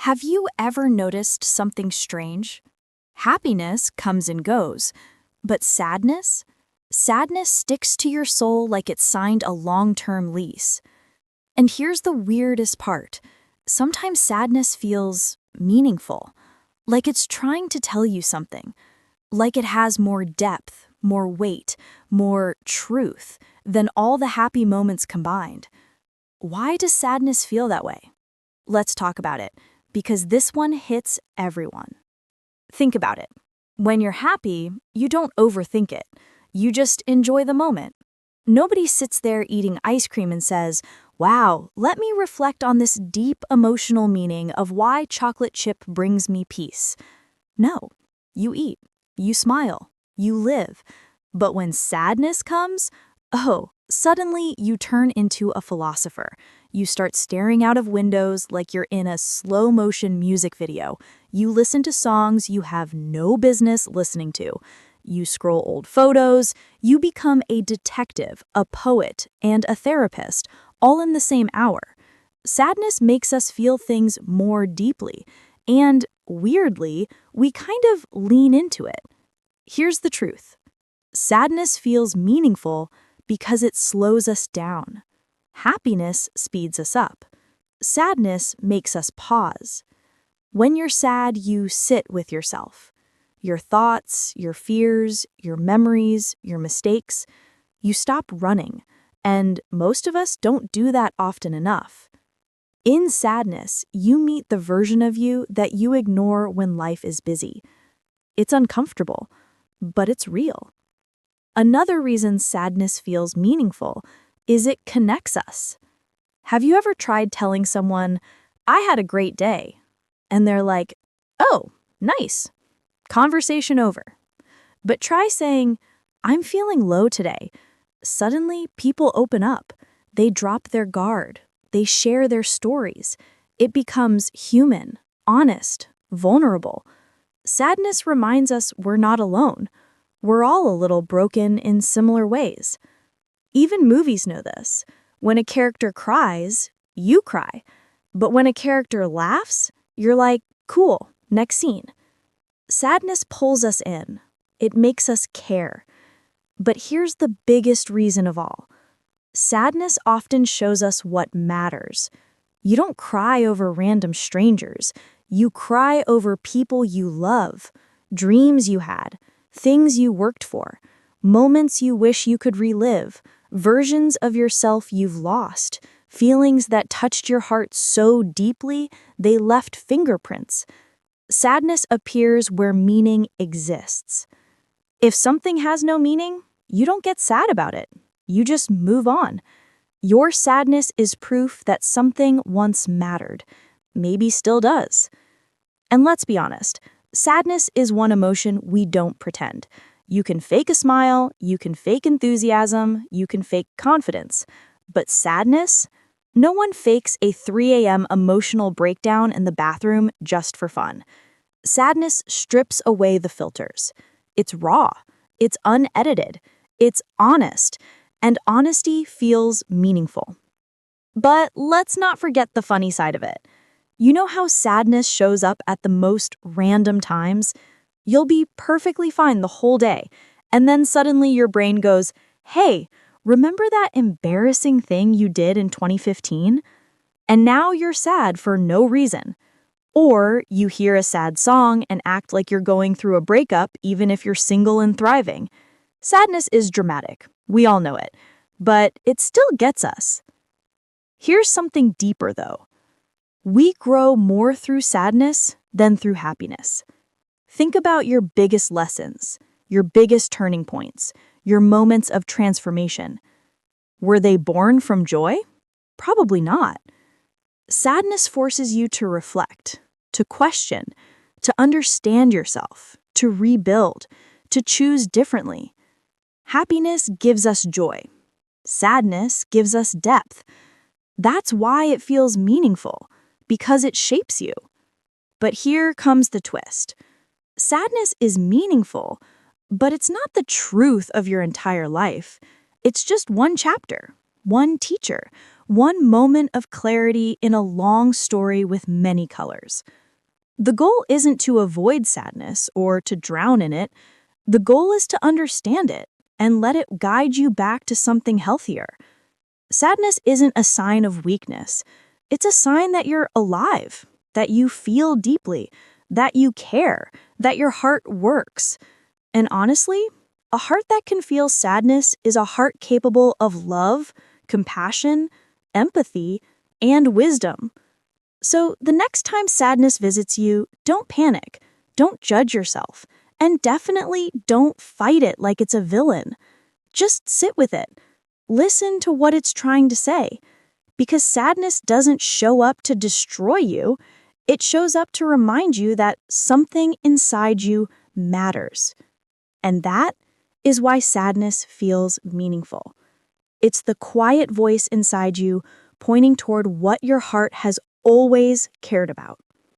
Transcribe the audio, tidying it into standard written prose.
Have you ever noticed something strange? Happiness comes and goes, but sadness? Sadness sticks to your soul like it signed a long-term lease. And here's the weirdest part. Sometimes sadness feels meaningful, like it's trying to tell you something, like it has more depth, more weight, more truth than all the happy moments combined. Why does sadness feel that way? Let's talk about it, because this one hits everyone. Think about it. When you're happy, you don't overthink it. You just enjoy the moment. Nobody sits there eating ice cream and says, "Wow, let me reflect on this deep emotional meaning of why chocolate chip brings me peace." No, you eat, you smile, you live. But when sadness comes, suddenly you turn into a philosopher. You start staring out of windows like you're in a slow-motion music video. You listen to songs you have no business listening to. You scroll old photos. You become a detective, a poet, and a therapist, all in the same hour. Sadness makes us feel things more deeply, and weirdly, we kind of lean into it. Here's the truth. Sadness feels meaningful because it slows us down. Happiness speeds us up. Sadness makes us pause. When you're sad, you sit with yourself. Your thoughts, your fears, your memories, your mistakes. You stop running, and most of us don't do that often enough. In sadness, you meet the version of you that you ignore when life is busy. It's uncomfortable, but it's real. Another reason sadness feels meaningful is it connects us. Have you ever tried telling someone, "I had a great day," and they're like, "Oh, nice. Conversation over." But try saying, "I'm feeling low today." Suddenly, people open up. They drop their guard. They share their stories. It becomes human, honest, vulnerable. Sadness reminds us we're not alone. We're all a little broken in similar ways. Even movies know this. When a character cries, you cry. But when a character laughs, you're like, "Cool, next scene." Sadness pulls us in. It makes us care. But here's the biggest reason of all. Sadness often shows us what matters. You don't cry over random strangers. You cry over people you love, dreams you had, things you worked for, moments you wish you could relive, versions of yourself you've lost, feelings that touched your heart so deeply they left fingerprints. Sadness appears where meaning exists. If something has no meaning, you don't get sad about it. You just move on. Your sadness is proof that something once mattered, maybe still does. And let's be honest, sadness is one emotion we don't pretend. You can fake a smile, you can fake enthusiasm, you can fake confidence. But sadness? No one fakes a 3 a.m. emotional breakdown in the bathroom just for fun. Sadness strips away the filters. It's raw, it's unedited, it's honest, and honesty feels meaningful. But let's not forget the funny side of it. You know how sadness shows up at the most random times? You'll be perfectly fine the whole day, and then suddenly your brain goes, "Hey, remember that embarrassing thing you did in 2015?" And now you're sad for no reason. Or you hear a sad song and act like you're going through a breakup even if you're single and thriving. Sadness is dramatic. We all know it. But it still gets us. Here's something deeper, though. We grow more through sadness than through happiness. Think about your biggest lessons, your biggest turning points, your moments of transformation. Were they born from joy? Probably not. Sadness forces you to reflect, to question, to understand yourself, to rebuild, to choose differently. Happiness gives us joy. Sadness gives us depth. That's why it feels meaningful, because it shapes you. But here comes the twist. Sadness is meaningful, but it's not the truth of your entire life. It's just one chapter, one teacher, one moment of clarity in a long story with many colors. The goal isn't to avoid sadness or to drown in it. The goal is to understand it and let it guide you back to something healthier. Sadness isn't a sign of weakness. It's a sign that you're alive, that you feel deeply, that you care, that your heart works. And honestly, a heart that can feel sadness is a heart capable of love, compassion, empathy, and wisdom. So the next time sadness visits you, don't panic, don't judge yourself, and definitely don't fight it like it's a villain. Just sit with it. Listen to what it's trying to say. Because sadness doesn't show up to destroy you, it shows up to remind you that something inside you matters. And that is why sadness feels meaningful. It's the quiet voice inside you pointing toward what your heart has always cared about.